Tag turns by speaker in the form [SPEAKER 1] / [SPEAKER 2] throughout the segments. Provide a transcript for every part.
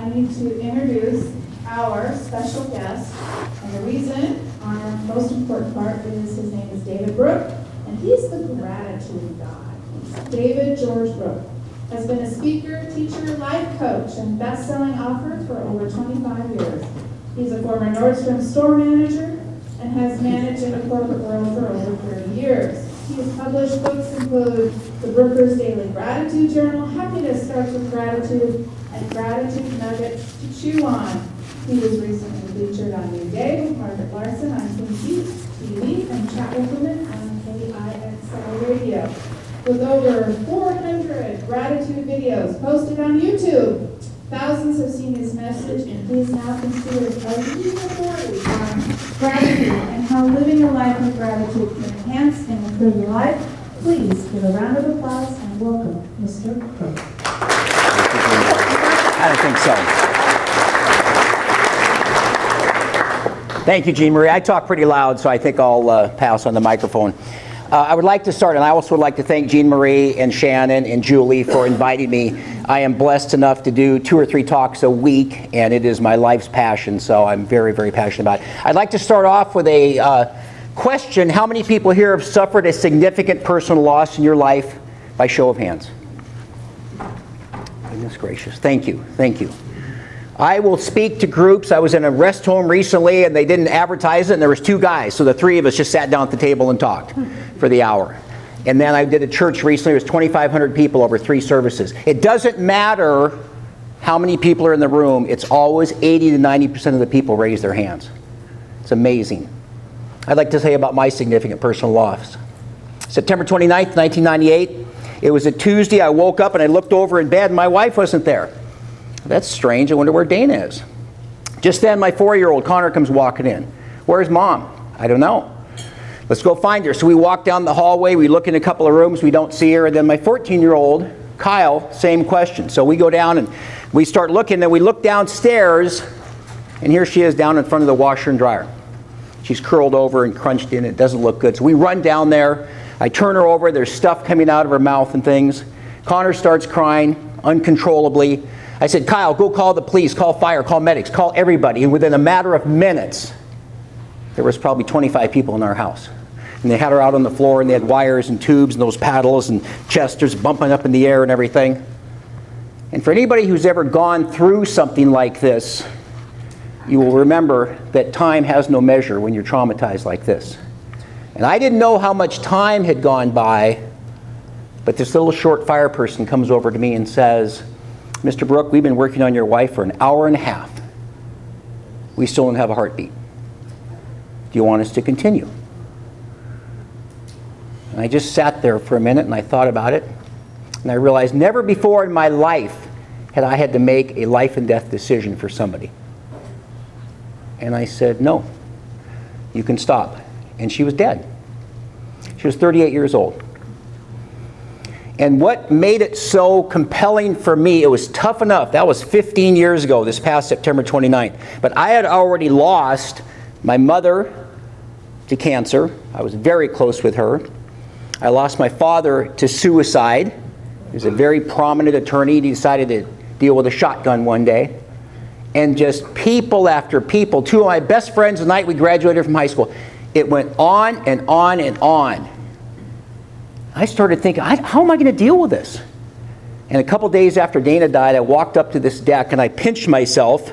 [SPEAKER 1] I need to introduce our special guest. And the reason, our most important part, is his name is David Brooke, and he's the gratitude god. David George Brooke has been a speaker, teacher, life coach, and best-selling author for over 25 years. He's a former Nordstrom store manager and has managed in the corporate world for over 30 years. He has published books include The Brooker's Daily Gratitude Journal, Happiness Starts with Gratitude, and Gratitude Nuggets to Chew On. He was recently featured on New Day with Margaret Larson on Quincy TV and Chat with Women on KIXL Radio. With over 400 gratitude videos posted on YouTube, thousands have seen his message, and he is now considered a leading authority on gratitude and how living a life of gratitude can enhance and improve your life. Please give a round of applause and welcome Mr. Brooke.
[SPEAKER 2] I don't think so. Thank you, Jean Marie. I talk pretty loud, so I think I'll pass on the microphone. I would like to start, and I also would like to thank Jean Marie and Shannon and Julie for inviting me. I am blessed enough to do 2 or 3 talks a week, and it is my life's passion, so I'm very, very passionate about it. I'd like to start off with a question. How many people here have suffered a significant personal loss in your life? By show of hands. Goodness gracious. Thank you. Thank you. I will speak to groups. I was in a rest home recently, and they didn't advertise it, and there was 2 guys, so the 3 of us just sat down at the table and talked for the hour. And then I did a church recently. It was 2,500 people over 3 services. It doesn't matter how many people are in the room. It's always 80 to 90% of the people raise their hands. It's amazing. I'd like to tell you about my significant personal loss. September 29th, 1998. It was a Tuesday. I woke up and I looked over in bed, and my wife wasn't there. That's strange. I wonder where Dana is. Just then, my 4-year-old Connor comes walking in. Where's Mom? I don't know. Let's go find her. So we walk down the hallway. We look in a couple of rooms. We don't see her. And then my 14-year-old, Kyle, same question. So we go down and we start looking. Then we look downstairs, and here she is down in front of the washer and dryer. She's curled over and crunched in. It doesn't look good. So we run down there. I turn her over. There's stuff coming out of her mouth and things. Connor starts crying uncontrollably. I said, Kyle, go call the police, call fire, call medics, call everybody. And within a matter of minutes, there was probably 25 people in our house. And they had her out on the floor, and they had wires and tubes and those paddles and chesters bumping up in the air and everything. And for anybody who's ever gone through something like this, you will remember that time has no measure when you're traumatized like this. And I didn't know how much time had gone by, but this little short fire person comes over to me and says, Mr. Brooke, we've been working on your wife for an hour and a half. We still don't have a heartbeat. Do you want us to continue? And I just sat there for a minute and I thought about it. And I realized never before in my life had I had to make a life and death decision for somebody. And I said, no, you can stop. And she was dead. She was 38 years old. And what made it so compelling for me, it was tough enough. That was 15 years ago, this past September 29th. But I had already lost my mother to cancer. I was very close with her. I lost my father to suicide. He was a very prominent attorney. He decided to deal with a shotgun one day. And just people after people. 2 of my best friends the night we graduated from high school. It went on and on and on. I started thinking, how am I going to deal with this? And a couple days after Dana died, I walked up to this deck and I pinched myself.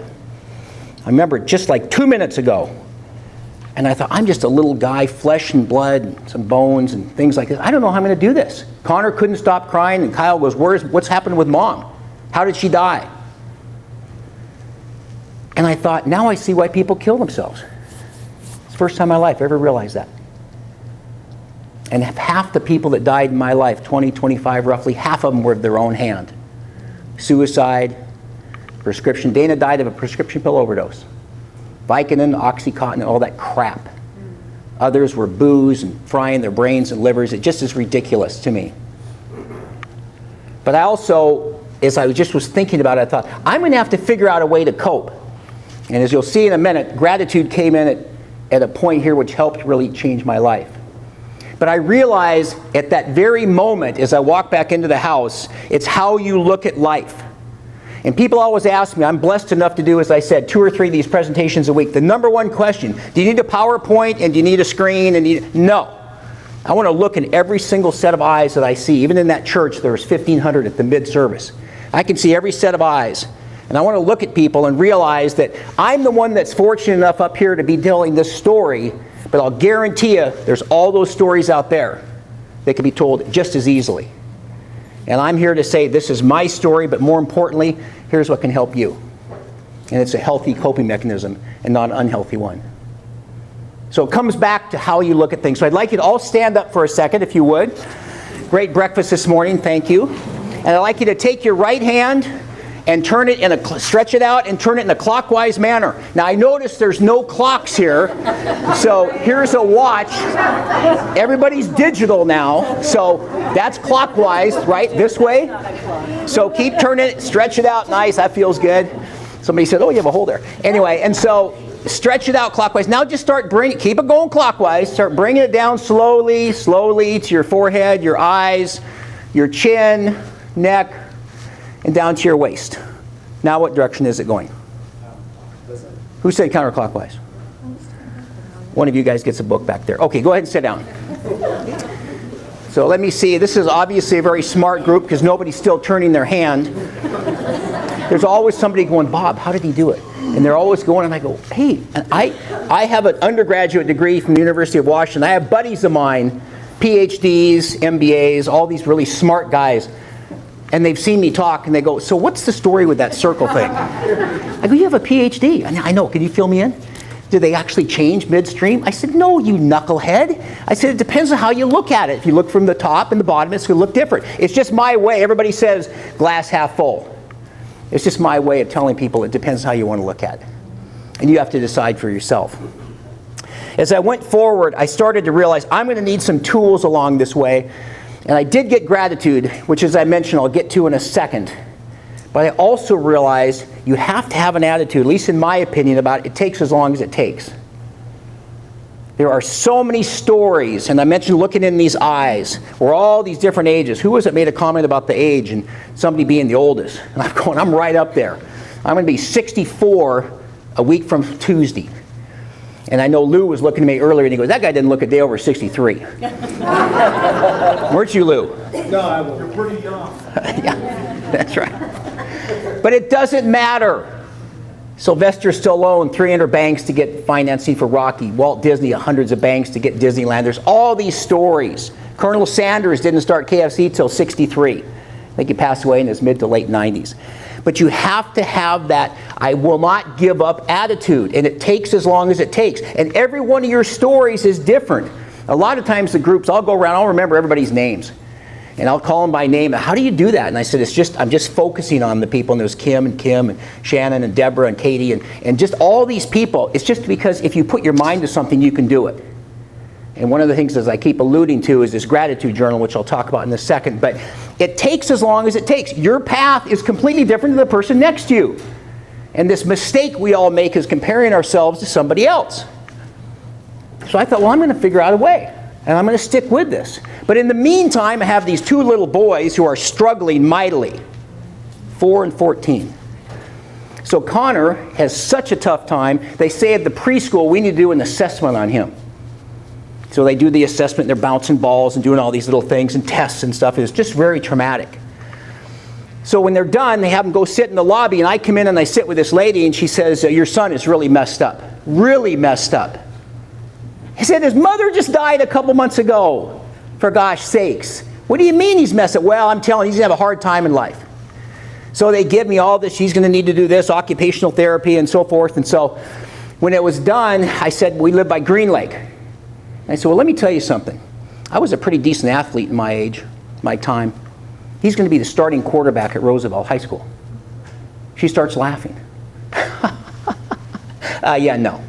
[SPEAKER 2] I remember just like 2 minutes ago. And I thought, I'm just a little guy, flesh and blood, and some bones and things like this. I don't know how I'm going to do this. Connor couldn't stop crying, and Kyle goes, what's happened with Mom? How did she die? And I thought, now I see why people kill themselves. It's the first time in my life I ever realized that. And half the people that died in my life, 20, 25 roughly, half of them were of their own hand. Suicide, prescription. Dana died of a prescription pill overdose. Vicodin, Oxycontin, all that crap. Others were booze and frying their brains and livers. It just is ridiculous to me. But I also, as I just was thinking about it, I thought, I'm going to have to figure out a way to cope. And as you'll see in a minute, gratitude came in at a point here which helped really change my life. But I realized at that very moment, as I walked back into the house, it's how you look at life. And people always ask me, I'm blessed enough to do, as I said, 2 or 3 of these presentations a week. The number one question, do you need a PowerPoint and do you need a screen? No. I want to look in every single set of eyes that I see. Even in that church, there was 1,500 at the mid-service. I can see every set of eyes. And I want to look at people and realize that I'm the one that's fortunate enough up here to be telling this story, but I'll guarantee you there's all those stories out there that can be told just as easily. And I'm here to say this is my story, but more importantly, here's what can help you. And it's a healthy coping mechanism and not an unhealthy one. So it comes back to how you look at things. So I'd like you to all stand up for a second, if you would. Great breakfast this morning, thank you. And I'd like you to take your right hand and turn it stretch it out and turn it in a clockwise manner. Now I notice there's no clocks here, so here's a watch. Everybody's digital now, so that's clockwise, right? This way. So keep turning it, stretch it out, nice, that feels good. Somebody said, oh, you have a hole there. Anyway, and so stretch it out clockwise. Now just keep it going clockwise. Start bringing it down slowly to your forehead, your eyes, your chin, neck, and down to your waist. Now what direction is it going? Who said counterclockwise? One of you guys gets a book back there. Okay, go ahead and sit down. So let me see. This is obviously a very smart group because nobody's still turning their hand. There's always somebody going, Bob, how did he do it? And they're always going, and I go, hey, and I have an undergraduate degree from the University of Washington. I have buddies of mine, PhDs, MBAs, all these really smart guys. And they've seen me talk, and they go, so what's the story with that circle thing? I go, you have a PhD. I know, can you fill me in? Do they actually change midstream? I said, no, you knucklehead. I said, it depends on how you look at it. If you look from the top and the bottom, it's going to look different. It's just my way. Everybody says glass half full. It's just my way of telling people it depends how you want to look at it. And you have to decide for yourself. As I went forward, I started to realize I'm going to need some tools along this way. And I did get gratitude, which, as I mentioned, I'll get to in a second. But I also realized you have to have an attitude, at least in my opinion, about it takes as long as it takes. There are so many stories, and I mentioned looking in these eyes. We're all these different ages. Who was it made a comment about the age and somebody being the oldest? And I'm going, I'm right up there. I'm going to be 64 a week from Tuesday. And I know Lou was looking at me earlier, and he goes, that guy didn't look a day over 63. Weren't you, Lou?
[SPEAKER 3] No, I won't. You're pretty young.
[SPEAKER 2] Yeah, that's right. But it doesn't matter. Sylvester Stallone, 300 banks to get financing for Rocky. Walt Disney, hundreds of banks to get Disneyland. There's all these stories. Colonel Sanders didn't start KFC till 63. I think he passed away in his mid to late 90s. But you have to have that I will not give up attitude, and it takes as long as it takes. And every one of your stories is different. A lot of times the groups, I'll go around, I'll remember everybody's names. And I'll call them by name. How do you do that? And I said, I'm just focusing on the people. And there's Kim and Shannon and Deborah and Katie and just all these people. It's just because if you put your mind to something, you can do it. And one of the things, as I keep alluding to, is this gratitude journal, which I'll talk about in a second. But it takes as long as it takes. Your path is completely different than the person next to you. And this mistake we all make is comparing ourselves to somebody else. So I thought, well, I'm going to figure out a way. And I'm going to stick with this. But in the meantime, I have these 2 little boys who are struggling mightily. 4 and 14. So Connor has such a tough time. They say at the preschool, we need to do an assessment on him. So they do the assessment, they're bouncing balls and doing all these little things and tests and stuff. It's just very traumatic. So when they're done, they have them go sit in the lobby, and I come in and I sit with this lady, and she says, your son is really messed up. Really messed up. He said, his mother just died a couple months ago. For gosh sakes. What do you mean he's messed up? Well, I'm telling you, he's going to have a hard time in life. So they give me all this. She's going to need to do this, occupational therapy and so forth. And so when it was done, I said, we live by Green Lake. And I said, well, let me tell you something. I was a pretty decent athlete in my age, my time. He's going to be the starting quarterback at Roosevelt High School. She starts laughing. Yeah, no.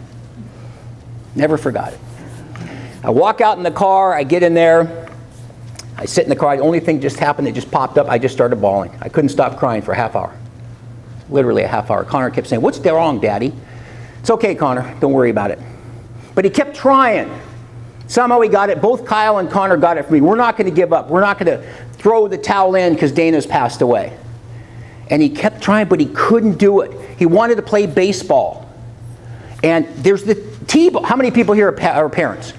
[SPEAKER 2] Never forgot it. I walk out in the car, I get in there, I sit in the car, the only thing just happened, it just popped up, I just started bawling. I couldn't stop crying for a half hour. Literally a half hour. Connor kept saying, what's wrong, Daddy? It's okay, Connor, don't worry about it. But he kept trying. Somehow he got it. Both Kyle and Connor got it from me. We're not going to give up. We're not going to throw the towel in because Dana's passed away. And he kept trying, but he couldn't do it. He wanted to play baseball. And there's the T-ball. How many people here are parents?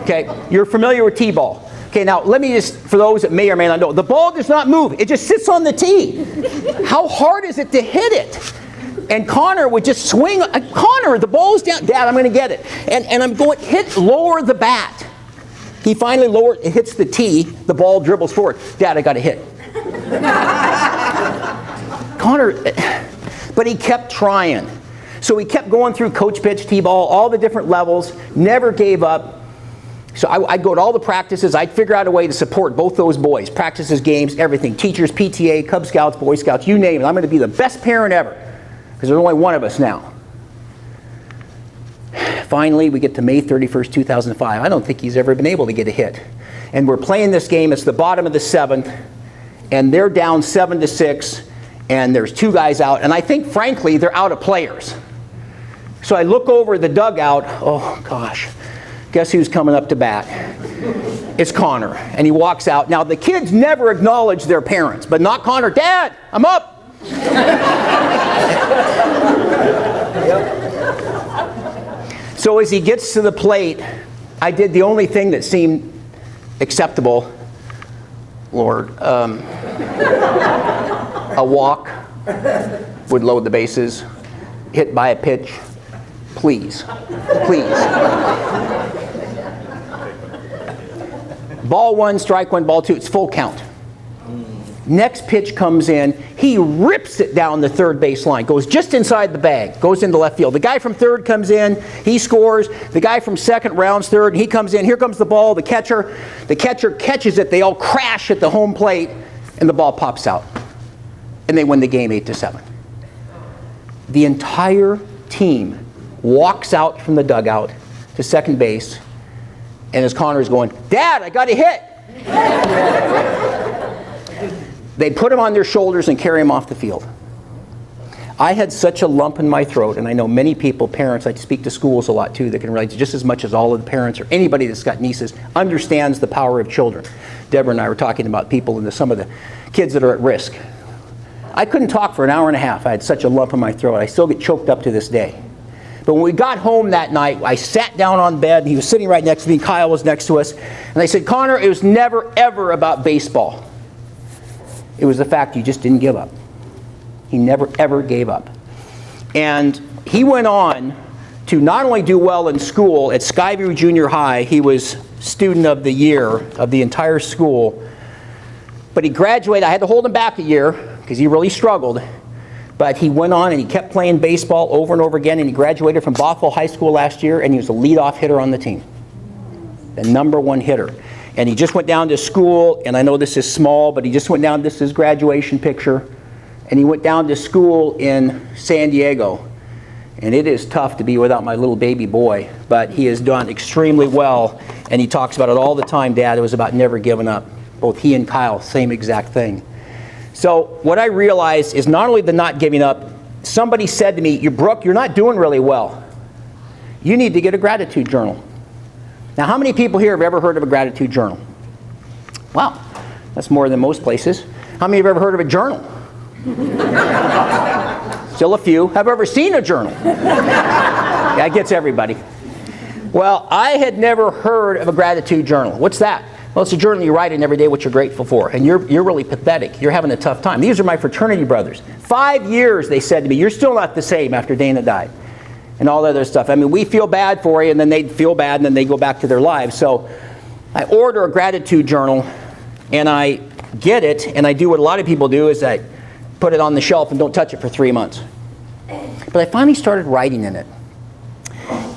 [SPEAKER 2] Okay, you're familiar with T-ball. Okay, now let me just, for those that may or may not know, the ball does not move. It just sits on the tee. How hard is it to hit it? And Connor would just swing. Connor, the ball's down. Dad, I'm going to get it. And I'm going, lower the bat. He finally it hits the tee. The ball dribbles forward. Dad, I got to hit. Connor, but he kept trying. So he kept going through coach pitch, T-ball, all the different levels, never gave up. So I'd go to all the practices. I'd figure out a way to support both those boys. Practices, games, everything. Teachers, PTA, Cub Scouts, Boy Scouts, you name it. I'm going to be the best parent ever. Because there's only one of us now. Finally, we get to May 31st, 2005. I don't think he's ever been able to get a hit. And we're playing this game. It's the bottom of the 7th. And they're down 7-6. And there's 2 guys out. And I think, frankly, they're out of players. So I look over the dugout. Oh, gosh. Guess who's coming up to bat? It's Connor. And he walks out. Now, the kids never acknowledge their parents, but not Connor. Dad, I'm up. So as he gets to the plate, I did the only thing that seemed acceptable. Lord, a walk would load the bases, hit by a pitch. Please. Ball 1, strike 1, ball 2. It's full count. Next pitch comes in. He rips it down the third base line. Goes just inside the bag. Goes into left field. The guy from third comes in. He scores. The guy from second rounds third. And he comes in. Here comes the ball. The catcher catches it. They all crash at the home plate. And the ball pops out. And they win the game 8-7. The entire team walks out from the dugout to second base. And as Connor's going, Dad, I got a hit. They put him on their shoulders and carry him off the field. I had such a lump in my throat, and I know many people, parents, I speak to schools a lot too, that can relate to just as much as all of the parents or anybody that's got nieces, understands the power of children. Deborah and I were talking about people and some of the kids that are at risk. I couldn't talk for an hour and a half. I had such a lump in my throat. I still get choked up to this day. But when we got home that night, I sat down on bed, and he was sitting right next to me, Kyle was next to us, and I said, Connor, it was never, ever about baseball. It was the fact you just didn't give up. He never, ever gave up. And he went on to not only do well in school, at Skyview Junior High, he was student of the year of the entire school, but he graduated. I had to hold him back a year because he really struggled. But he went on and he kept playing baseball over and over again, and he graduated from Bothell High School last year, and he was the leadoff hitter on the team. The #1 hitter. And he just went down to school, and I know this is small, but he just went down, this is his graduation picture, and he went down to school in San Diego. And it is tough to be without my little baby boy, but he has done extremely well, and he talks about it all the time, Dad. It was about never giving up. Both he and Kyle, same exact thing. So what I realized is not only the not giving up, somebody said to me, Brooke, you're not doing really well. You need to get a gratitude journal. Now, how many people here have ever heard of a gratitude journal? Wow, that's more than most places. How many have ever heard of a journal? Still a few. Have ever seen a journal? That gets everybody. Well, I had never heard of a gratitude journal. What's that? Well, it's a journal you write in every day what you're grateful for. And you're really pathetic. You're having a tough time. These are my fraternity brothers. 5 years, they said to me, you're still not the same after Dana died. And all that other stuff. I mean, we feel bad for you, and then they feel bad, and then they go back to their lives. So I order a gratitude journal, and I get it, and I do what a lot of people do, is I put it on the shelf and don't touch it for 3 months. But I finally started writing in it.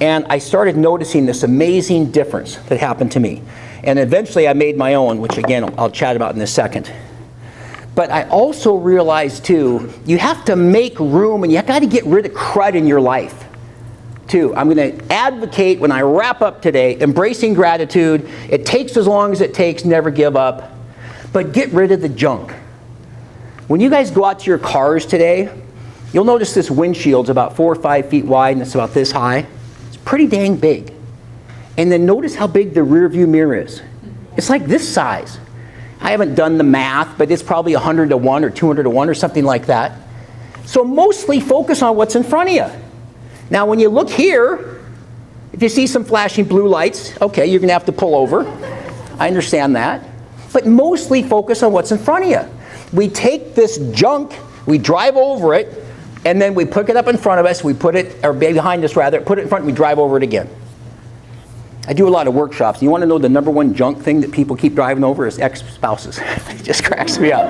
[SPEAKER 2] And I started noticing this amazing difference that happened to me. And eventually I made my own, which again, I'll chat about in a second. But I also realized too, you have to make room, and you got to get rid of crud in your life too. I'm going to advocate, when I wrap up today, embracing gratitude. It takes as long as it takes, never give up. But get rid of the junk. When you guys go out to your cars today, you'll notice this windshield's about 4 or 5 feet wide, and it's about this high. It's pretty dang big. And then notice how big the rear view mirror is. It's like this size. I haven't done the math, but it's probably 100 to 1 or 200 to 1 or something like that. So mostly focus on what's in front of you. Now when you look here, if you see some flashing blue lights, okay, you're going to have to pull over. I understand that. But mostly focus on what's in front of you. We take this junk, we drive over it, and then we pick it up in front of us, we put it, or behind us rather, put it in front and we drive over it again. I do a lot of workshops. You want to know the number one junk thing that people keep driving over is ex-spouses. It just cracks me up.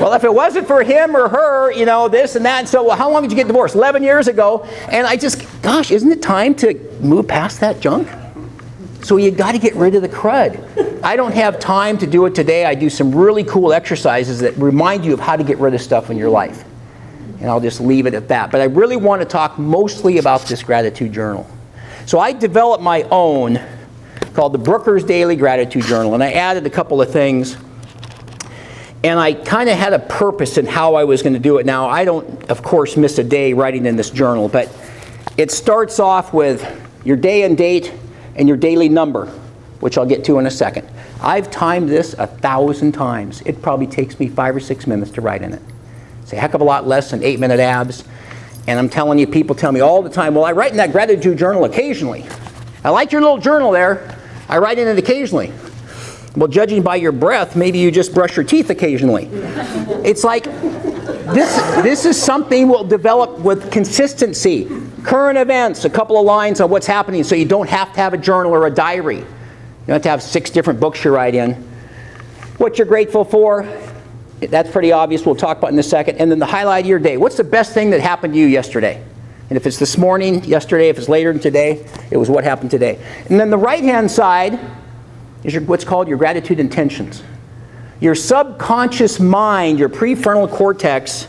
[SPEAKER 2] Well, if it wasn't for him or her, you know, this and that, and so, well, how long did you get divorced? 11 years ago. And I just, gosh, isn't it time to move past that junk? So you got to get rid of the crud. I don't have time to do it today. I do some really cool exercises that remind you of how to get rid of stuff in your life. And I'll just leave it at that. But I really want to talk mostly about this gratitude journal. So I developed my own called the Brooker's Daily Gratitude Journal. And I added a couple of things. And I kind of had a purpose in how I was going to do it. Now, I don't, of course, miss a day writing in this journal. But it starts off with your day and date and your daily number, which I'll get to in a second. I've timed this 1,000 times. It probably takes me 5 or 6 minutes to write in it. It's a heck of a lot less than 8-minute abs. And I'm telling you, people tell me all the time, well, I write in that gratitude journal occasionally. I like your little journal there. I write in it occasionally. Well, judging by your breath, maybe you just brush your teeth occasionally. It's like, this is something we'll develop with consistency. Current events, a couple of lines on what's happening, so you don't have to have a journal or a diary. You don't have to have 6 different books you write in. What you're grateful for, that's pretty obvious. We'll talk about in a second. And then the highlight of your day. What's the best thing that happened to you yesterday? And if it's this morning, yesterday, if it's later than today, it was what happened today. And then the right-hand side is what's called your gratitude intentions. Your subconscious mind, your prefrontal cortex,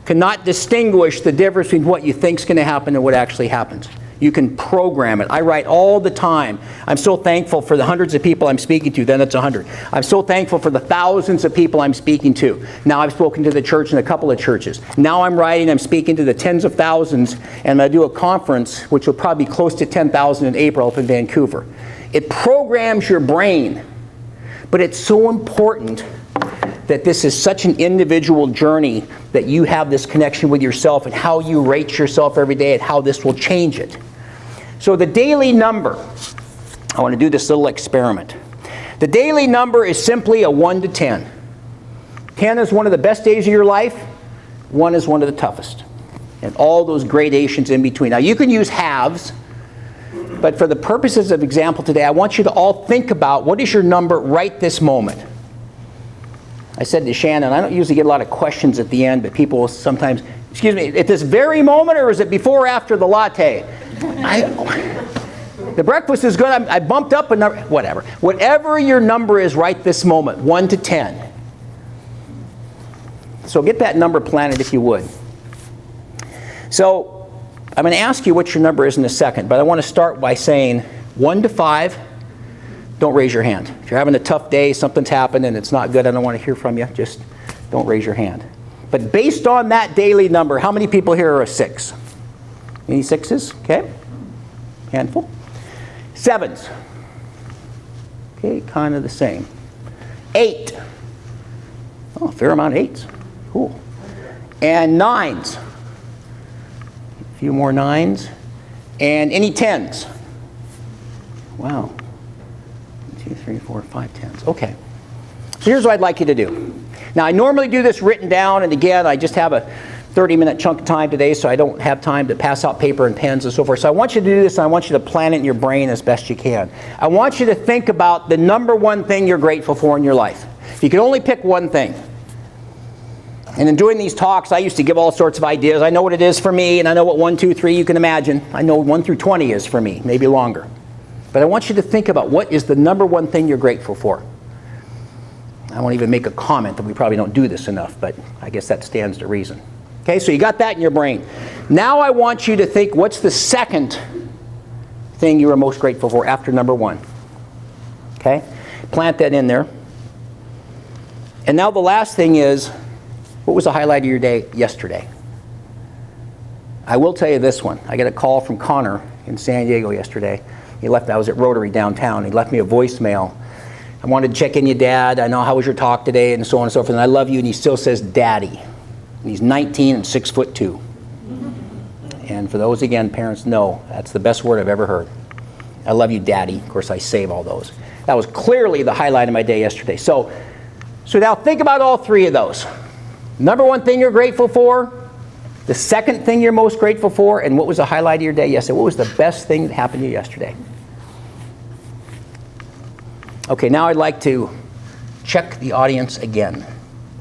[SPEAKER 2] cannot distinguish the difference between what you think is going to happen and what actually happens. You can program it. I write all the time. I'm so thankful for the hundreds of people I'm speaking to. Then it's 100. I'm so thankful for the thousands of people I'm speaking to. Now I've spoken to the church in a couple of churches. Now I'm writing, I'm speaking to the tens of thousands, and I do a conference, which will probably be close to 10,000 in April up in Vancouver. It programs your brain. But it's so important that this is such an individual journey that you have this connection with yourself and how you rate yourself every day and how this will change it. So the daily number, I want to do this little experiment. The daily number is simply a 1 to 10. 10 is one of the best days of your life. 1 is one of the toughest. And all those gradations in between. Now you can use halves, but for the purposes of example today, I want you to all think about what is your number right this moment. I said to Shannon, I don't usually get a lot of questions at the end, but people will sometimes, excuse me, at this very moment, or is it before or after the latte? The breakfast is good. I bumped up a number, whatever. Whatever your number is right this moment, 1 to 10. So get that number planted if you would. So I'm going to ask you what your number is in a second, but I want to start by saying 1 to 5. Don't raise your hand. If you're having a tough day, something's happened and it's not good, I don't want to hear from you, just don't raise your hand. But based on that daily number, how many people here are a 6? Any 6s? Okay. Handful. 7s. Okay, kind of the same. 8. Oh, a fair amount of 8s. Cool. And 9s. A few more 9s. And any 10s? Wow. 2, 3, 4, 5, 10s. Okay. So here's what I'd like you to do. Now, I normally do this written down, and again, I just have a 30-minute chunk of time today, so I don't have time to pass out paper and pens and so forth. So I want you to do this, and I want you to plan it in your brain as best you can. I want you to think about the number one thing you're grateful for in your life. If you could only pick one thing. And in doing these talks, I used to give all sorts of ideas. I know what it is for me, and I know what 1, 2, 3 you can imagine. I know 1 through 20 is for me, maybe longer. But I want you to think about what is the number one thing you're grateful for. I won't even make a comment that we probably don't do this enough, but I guess that stands to reason. Okay, so you got that in your brain. Now I want you to think, what's the second thing you are most grateful for after number 1? Okay, plant that in there. And now the last thing is, what was the highlight of your day yesterday? I will tell you this one. I got a call from Connor in San Diego yesterday. I was at Rotary downtown. He left me a voicemail I wanted to check in, your dad. I know, how was your talk today, and so on and so forth. And I love you, and he still says daddy. And he's 19 and 6'2". And for those, again, parents know, that's the best word I've ever heard. I love you, daddy. Of course, I save all those. That was clearly the highlight of my day yesterday. So now think about all three of those. Number one thing you're grateful for, the second thing you're most grateful for, and what was the highlight of your day yesterday? What was the best thing that happened to you yesterday? Okay, now I'd like to check the audience again.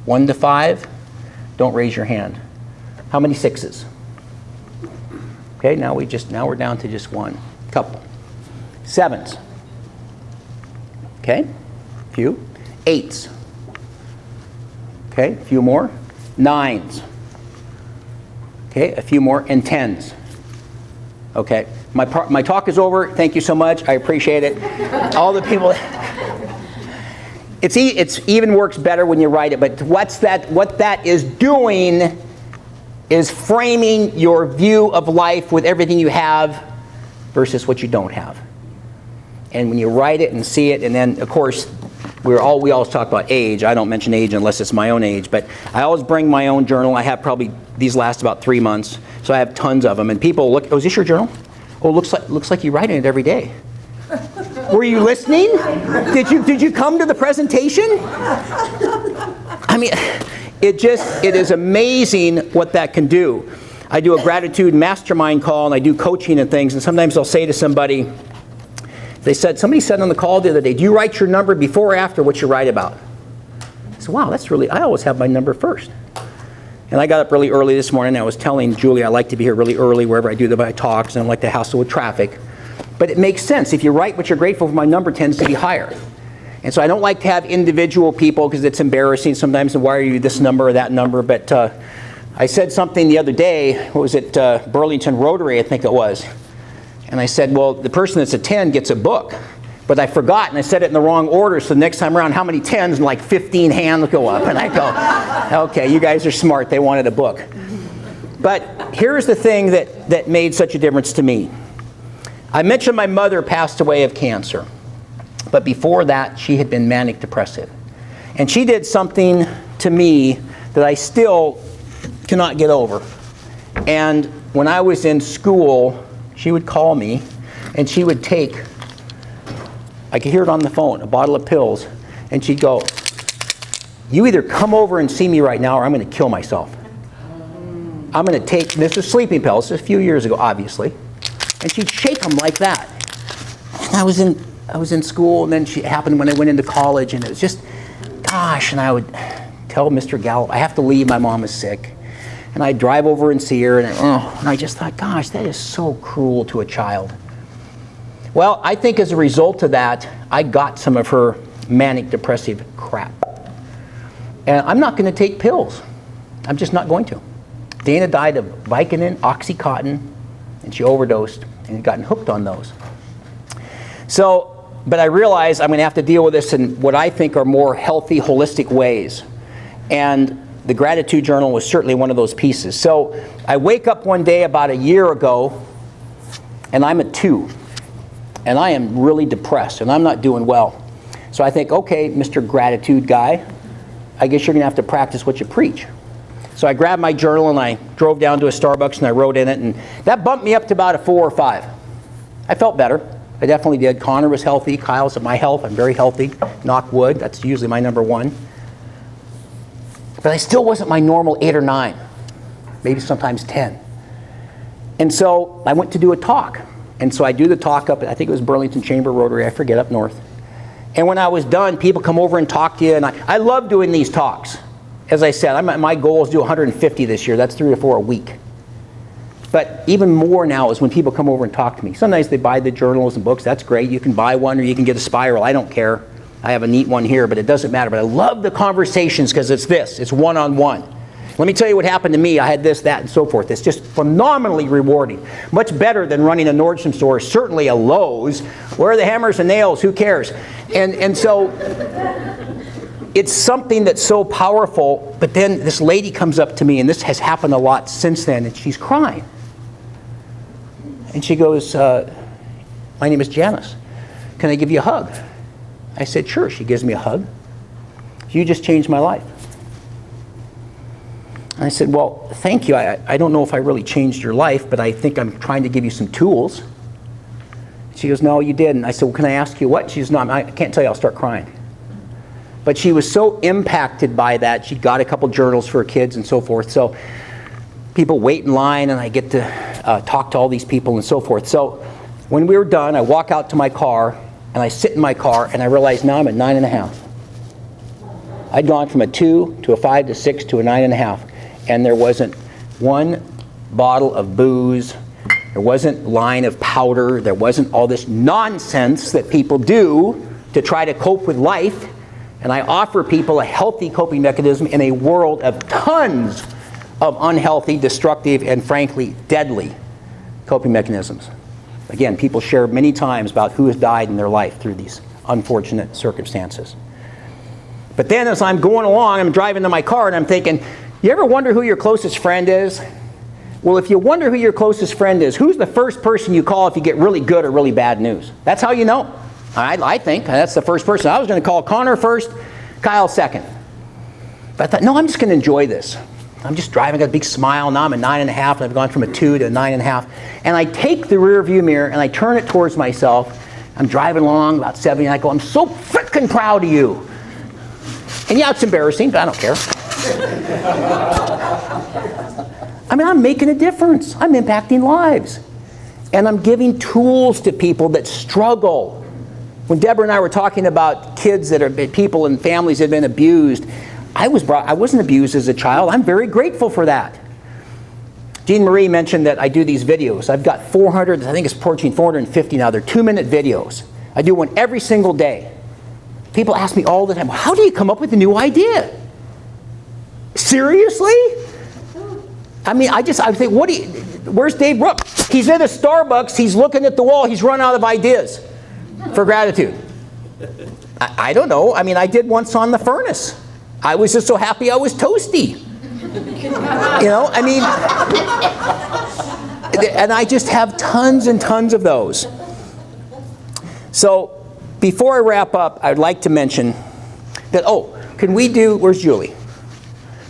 [SPEAKER 2] 1 to 5, don't raise your hand. How many 6s? Okay, now we're down to just one. Couple. 7s. Okay, few. 8s. Okay, a few more. 9s. Okay, a few more. And 10s. Okay, my talk is over. Thank you so much. I appreciate it. All the people. It's even works better when you write it. But what that is doing is framing your view of life with everything you have versus what you don't have. And when you write it and see it, and then of course we always talk about age. I don't mention age unless it's my own age, but I always bring my own journal. I have probably, these last about 3 months, so I have tons of them. And people look, oh, is this your journal? Oh, looks like you write in it every day. Were you listening? Did you come to the presentation? I mean, it is amazing what that can do. I do a gratitude mastermind call, and I do coaching and things, and sometimes I'll say to somebody, somebody said on the call the other day, do you write your number before or after what you write about? I said, wow, I always have my number first. And I got up really early this morning, and I was telling Julie I like to be here really early wherever I do my talks, and I like to hassle with traffic. But it makes sense. If you write what you're grateful for, my number tends to be higher. And so I don't like to have individual people because it's embarrassing sometimes, and why are you this number or that number? But I said something the other day, what was it, Burlington Rotary, I think it was. And I said, well, the person that's a 10 gets a book. But I forgot, and I said it in the wrong order, so the next time around, how many 10s? And like 15 hands go up. And I go, okay, you guys are smart. They wanted a book. But here's the thing that made such a difference to me. I mentioned my mother passed away of cancer. But before that, she had been manic depressive. And she did something to me that I still cannot get over. And when I was in school, she would call me, and she would take, I could hear it on the phone, a bottle of pills, and she'd go, you either come over and see me right now or I'm going to kill myself. I'm going to take, this is sleeping pills, this is a few years ago, obviously, and she'd shake them like that. And I was in school, and then it happened when I went into college, and it was just, gosh, and I would tell Mr. Gallup, I have to leave, my mom is sick. And I'd drive over and see her, and I just thought, gosh, that is so cruel to a child. Well, I think as a result of that, I got some of her manic depressive crap. And I'm not going to take pills. I'm just not going to. Dana died of Vicodin, Oxycontin, and she overdosed and had gotten hooked on those. So, but I realized I'm going to have to deal with this in what I think are more healthy, holistic ways. And the gratitude journal was certainly one of those pieces. So I wake up one day about a year ago, and I'm at 2. And I am really depressed, and I'm not doing well. So I think, okay, Mr. Gratitude guy, I guess you're going to have to practice what you preach. So I grabbed my journal, and I drove down to a Starbucks, and I wrote in it, and that bumped me up to about a 4 or 5. I felt better. I definitely did. Connor was healthy. Kyle's at my health. I'm very healthy. Knock wood. That's usually my number 1. But I still wasn't my normal 8 or 9, maybe sometimes 10. And so I went to do a talk. And so I do the talk up, I think it was Burlington Chamber Rotary, I forget, up north. And when I was done, people come over and talk to you, and I love doing these talks. As I said, my goal is to do 150 this year. That's 3 or 4 a week. But even more now is when people come over and talk to me. Sometimes they buy the journals and books. That's great. You can buy one, or you can get a spiral. I don't care. I have a neat one here, but it doesn't matter. But I love the conversations because it's one-on-one. Let me tell you what happened to me. I had this, that, and so forth. It's just phenomenally rewarding. Much better than running a Nordstrom store, certainly a Lowe's. Where are the hammers and nails? Who cares? And so it's something that's so powerful, but then this lady comes up to me, and this has happened a lot since then, and she's crying. And she goes, my name is Janice. Can I give you a hug? I said, sure. She gives me a hug. You just changed my life. I said, well, thank you. I don't know if I really changed your life, but I think I'm trying to give you some tools. She goes, no, you didn't. I said, well, can I ask you what? She goes, no, I can't tell you. I'll start crying. But she was so impacted by that. She got a couple journals for her kids and so forth. So people wait in line, and I get to talk to all these people and so forth. So when we were done, I walk out to my car, and I sit in my car, and I realize now I'm at 9.5. I'd gone from a 2 to a 5 to 6 to a 9.5. And there wasn't one bottle of booze. There wasn't line of powder. There wasn't all this nonsense that people do to try to cope with life. And I offer people a healthy coping mechanism in a world of tons of unhealthy, destructive, and frankly, deadly coping mechanisms. Again, people share many times about who has died in their life through these unfortunate circumstances. But then as I'm going along, I'm driving to my car, and I'm thinking, you ever wonder who your closest friend is? Well, if you wonder who your closest friend is, who's the first person you call if you get really good or really bad news? That's how you know. I think that's the first person. I was going to call Connor first, Kyle second. But I thought, no, I'm just going to enjoy this. I'm just driving, got a big smile. Now I'm at 9.5, and I've gone from a 2 to a 9.5. And I take the rear view mirror, and I turn it towards myself. I'm driving along about 70, and I go, I'm so frickin' proud of you. And yeah, it's embarrassing, but I don't care. I mean, I'm making a difference. I'm impacting lives. And I'm giving tools to people that struggle. When Deborah and I were talking about kids that are people and families that have been abused, I wasn't abused as a child. I'm very grateful for that. Jean Marie mentioned that I do these videos. I've got 400, I think it's approaching 450 now. They're 2-minute videos. I do one every single day. People ask me all the time, how do you come up with a new idea? Seriously? I mean, I think, where's Dave Brooke? He's in a Starbucks, he's looking at the wall, he's run out of ideas for gratitude. I don't know. I mean, I did once on the furnace. I was just so happy I was toasty. You know, I mean, and I just have tons and tons of those. So, before I wrap up, I'd like to mention that, where's Julie?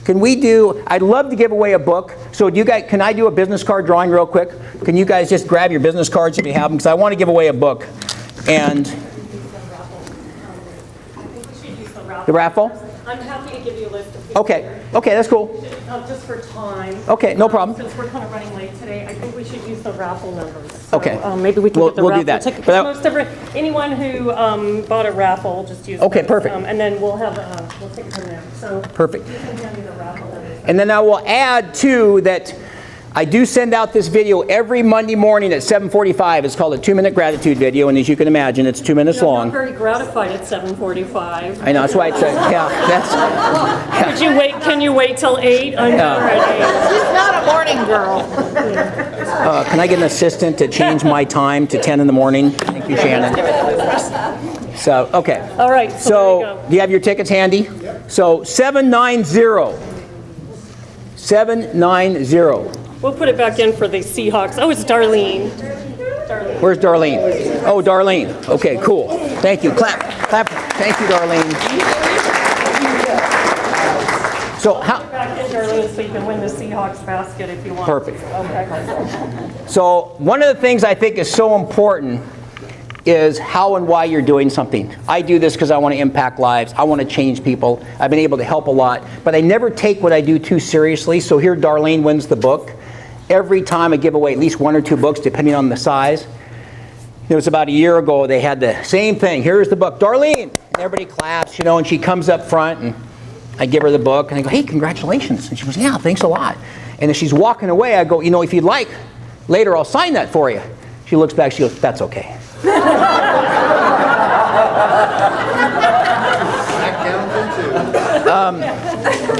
[SPEAKER 2] I'd love to give away a book. So can I do a business card drawing real quick? Can you guys just grab your business cards if you have them? Because I want to give away a book. And
[SPEAKER 4] I think we should use
[SPEAKER 2] the raffle?
[SPEAKER 4] I'm happy to give you a list of people.
[SPEAKER 2] Okay, that's cool.
[SPEAKER 4] Just for time.
[SPEAKER 2] Okay, no problem.
[SPEAKER 4] Since we're kind of running late today, I think we should use the raffle numbers. So,
[SPEAKER 2] Okay.
[SPEAKER 4] Maybe we can get the
[SPEAKER 2] We'll do
[SPEAKER 4] raffle
[SPEAKER 2] that.
[SPEAKER 4] ticket.
[SPEAKER 2] But
[SPEAKER 4] Anyone who bought a raffle, just use
[SPEAKER 2] Okay,
[SPEAKER 4] those,
[SPEAKER 2] perfect.
[SPEAKER 4] and then we'll take it from there. So
[SPEAKER 2] Perfect.
[SPEAKER 4] you can hand me the raffle numbers.
[SPEAKER 2] And then I will add, too, that I do send out this video every Monday morning at 7:45. It's called a 2-minute gratitude video, and as you can imagine, it's 2 minutes
[SPEAKER 4] I'm
[SPEAKER 2] long.
[SPEAKER 4] very gratified at 7:45.
[SPEAKER 2] I know, that's why it's
[SPEAKER 4] Can you wait till 8? I'm not ready.
[SPEAKER 5] She's not a morning girl.
[SPEAKER 2] can I get an assistant to change my time to 10 in the morning? Thank you, Shannon. So, okay.
[SPEAKER 4] All right, so there
[SPEAKER 2] So,
[SPEAKER 4] you go.
[SPEAKER 2] do you have your tickets handy? So, 790. 790.
[SPEAKER 4] We'll put it back in for the Seahawks. Oh, it's Darlene.
[SPEAKER 2] Where's Darlene? Oh, Darlene. Okay, cool. Thank you. Clap. Thank you, Darlene. So,
[SPEAKER 4] Back in, Darlene, so you can win the Seahawks basket if you want.
[SPEAKER 2] Perfect.
[SPEAKER 4] Okay.
[SPEAKER 2] So, one of the things I think is so important is how and why you're doing something. I do this because I want to impact lives. I want to change people. I've been able to help a lot, but I never take what I do too seriously. So here Darlene wins the book. Every time I give away at least 1 or 2 books, depending on the size. It was about a year ago, they had the same thing. Here's the book, Darlene! And everybody claps, and she comes up front, and I give her the book, and I go, hey, congratulations. And she goes, yeah, thanks a lot. And as she's walking away, I go, if you'd like, later I'll sign that for you. She looks back, she goes, that's okay.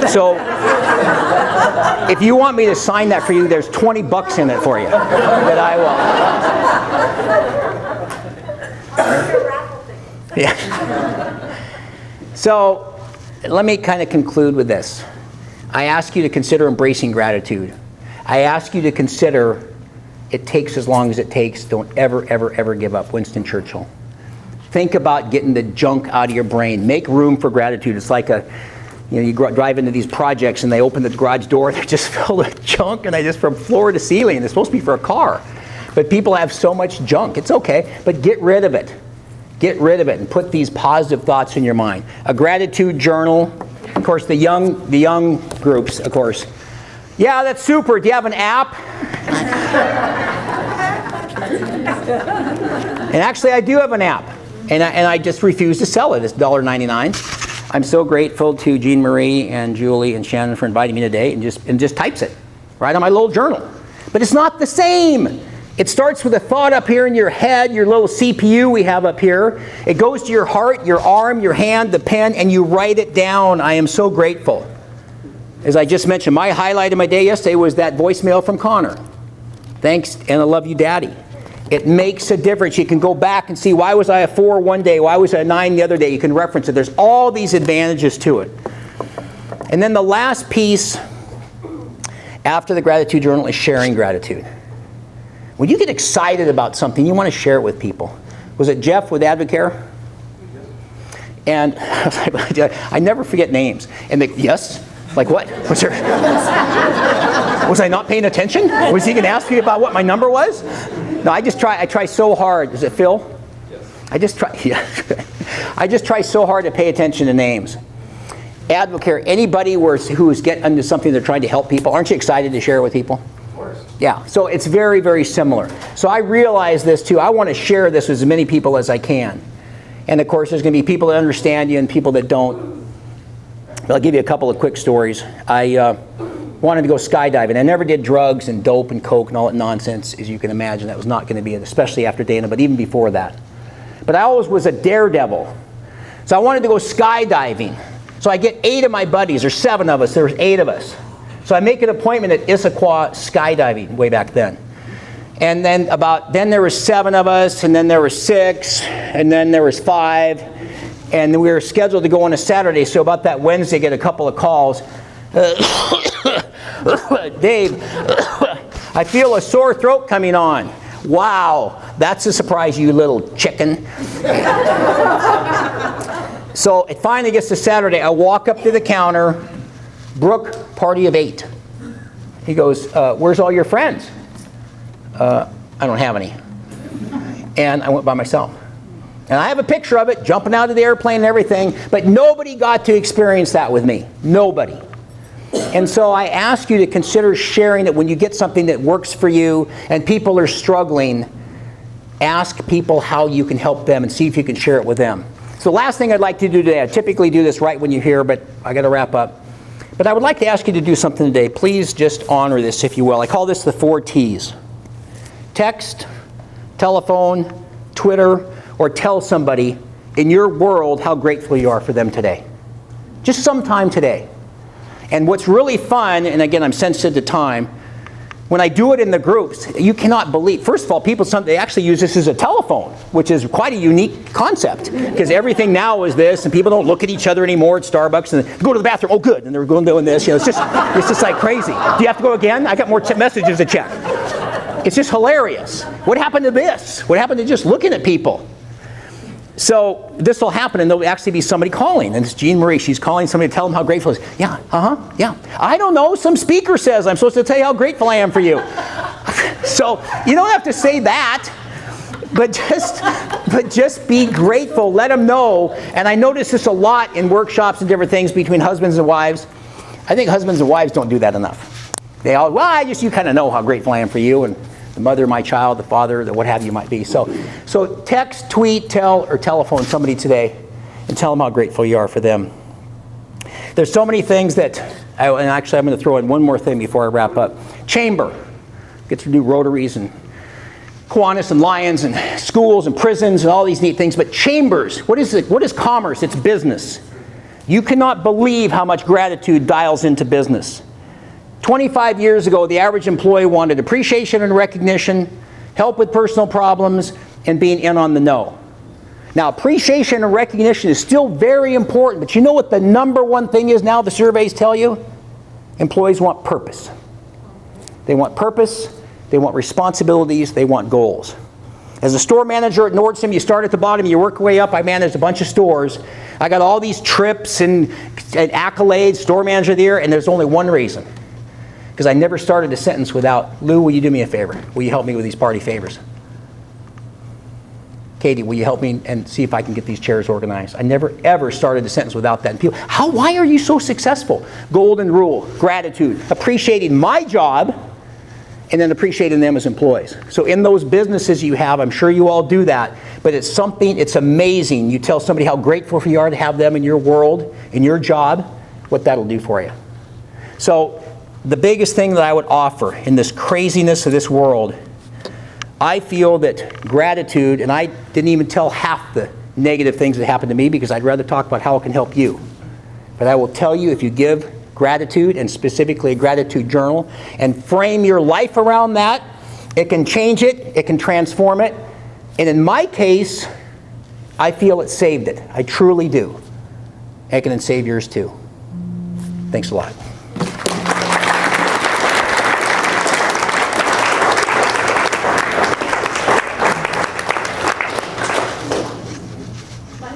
[SPEAKER 2] So, if you want me to sign that for you, there's $20 in it for you that I will. Yeah. So, let me kind of conclude with this. I ask you to consider embracing gratitude. I ask you to consider it takes as long as it takes. Don't ever, ever, ever give up. Winston Churchill. Think about getting the junk out of your brain. Make room for gratitude. It's like you drive into these projects and they open the garage door, they're just filled with junk, and from floor to ceiling. It's supposed to be for a car. But people have so much junk. It's okay, but get rid of it. Get rid of it and put these positive thoughts in your mind. A gratitude journal. Of course, the young groups, of course. Yeah, that's super. Do you have an app? And actually, I do have an app. And I just refuse to sell it. It's $1.99. I'm so grateful to Jean Marie and Julie and Shannon for inviting me today, and just types it right on my little journal. But it's not the same. It starts with a thought up here in your head, your little CPU we have up here. It goes to your heart, your arm, your hand, the pen, and you write it down. I am so grateful. As I just mentioned, my highlight of my day yesterday was that voicemail from Connor. Thanks, and I love you, Daddy. It makes a difference. You can go back and see, why was I a 4 one day? Why was I a 9 the other day? You can reference it. There's all these advantages to it. And then the last piece after the gratitude journal is sharing gratitude. When you get excited about something, you want to share it with people. Was it Jeff with Advocare? And I never forget names. And yes? Like what? Was I not paying attention? Was he going to ask me about what my number was? No, I try so hard. Is it Phil? Yes. I just try so hard to pay attention to names. Advocare, anybody who's getting into something they're trying to help people, aren't you excited to share with people? Of course. Yeah, so it's very, very similar. So I realize this too. I want to share this with as many people as I can. And of course, there's going to be people that understand you and people that don't. But I'll give you a couple of quick stories. I wanted to go skydiving. I never did drugs and dope and coke and all that nonsense, as you can imagine. That was not going to be it, especially after Dana, but even before that. But I always was a daredevil. So I wanted to go skydiving. So I get 8 of my buddies, or 7 of us, there was 8 of us. So I make an appointment at Issaquah skydiving way back then. And then there was 7 of us, and then there was 6, and then there was 5. And we were scheduled to go on a Saturday, so about that Wednesday, get a couple of calls. Dave, I feel a sore throat coming on. Wow, that's a surprise, you little chicken. So it finally gets to Saturday. I walk up to the counter. Brooke, party of 8. He goes, where's all your friends? I don't have any. And I went by myself. And I have a picture of it, jumping out of the airplane and everything, but nobody got to experience that with me. Nobody. And so I ask you to consider sharing it when you get something that works for you and people are struggling. Ask people how you can help them and see if you can share it with them. So the last thing I'd like to do today, I typically do this right when you're here, but I got to wrap up. But I would like to ask you to do something today. Please just honor this, if you will. I call this the 4 T's. Text, telephone, Twitter, or tell somebody in your world how grateful you are for them today. Just sometime today. And what's really fun, and again, I'm sensitive to time, when I do it in the groups, you cannot believe. First of all, they actually use this as a telephone, which is quite a unique concept, because everything now is this, and people don't look at each other anymore at Starbucks and go to the bathroom. Oh, good, and they're going doing this. It's just like crazy. Do you have to go again? I got more messages to check. It's just hilarious. What happened to this? What happened to just looking at people? So this will happen, and there'll actually be somebody calling, and it's Jean Marie. She's calling somebody to tell them how grateful she is. Yeah, yeah. I don't know. Some speaker says I'm supposed to tell you how grateful I am for you. So you don't have to say that, but just be grateful. Let them know. And I notice this a lot in workshops and different things between husbands and wives. I think husbands and wives don't do that enough. They all, you kind of know how grateful I am for you, and the mother of my child, the father, the what have you might be. So text, tweet, tell, or telephone somebody today and tell them how grateful you are for them. There's so many things that, and actually I'm going to throw in one more thing before I wrap up. Chamber. Get to do Rotaries and Kiwanis and Lions and schools and prisons and all these neat things. But chambers, what is it? What is commerce? It's business. You cannot believe how much gratitude dials into business. 25 years ago, the average employee wanted appreciation and recognition, help with personal problems, and being in on the know. Now, appreciation and recognition is still very important, but you know what the number one thing is now the surveys tell you? Employees want purpose. They want purpose, they want responsibilities, they want goals. As a store manager at Nordstrom, you start at the bottom, you work your way up. I managed a bunch of stores. I got all these trips and accolades, store manager of the year, and there's only one reason. Because I never started a sentence without, Lou, will you do me a favor? Will you help me with these party favors? Katie, will you help me and see if I can get these chairs organized? I never, ever started a sentence without that. And people, why are you so successful? Golden rule, gratitude, appreciating my job, and then appreciating them as employees. So in those businesses you have, I'm sure you all do that, but it's something, it's amazing. You tell somebody how grateful you are to have them in your world, in your job, what that'll do for you. So the biggest thing that I would offer in this craziness of this world, I feel that gratitude, and I didn't even tell half the negative things that happened to me because I'd rather talk about how it can help you. But I will tell you, if you give gratitude, and specifically a gratitude journal, and frame your life around that, it can change it, it can transform it, and in my case, I feel it saved it. I truly do. It can save yours too. Thanks a lot.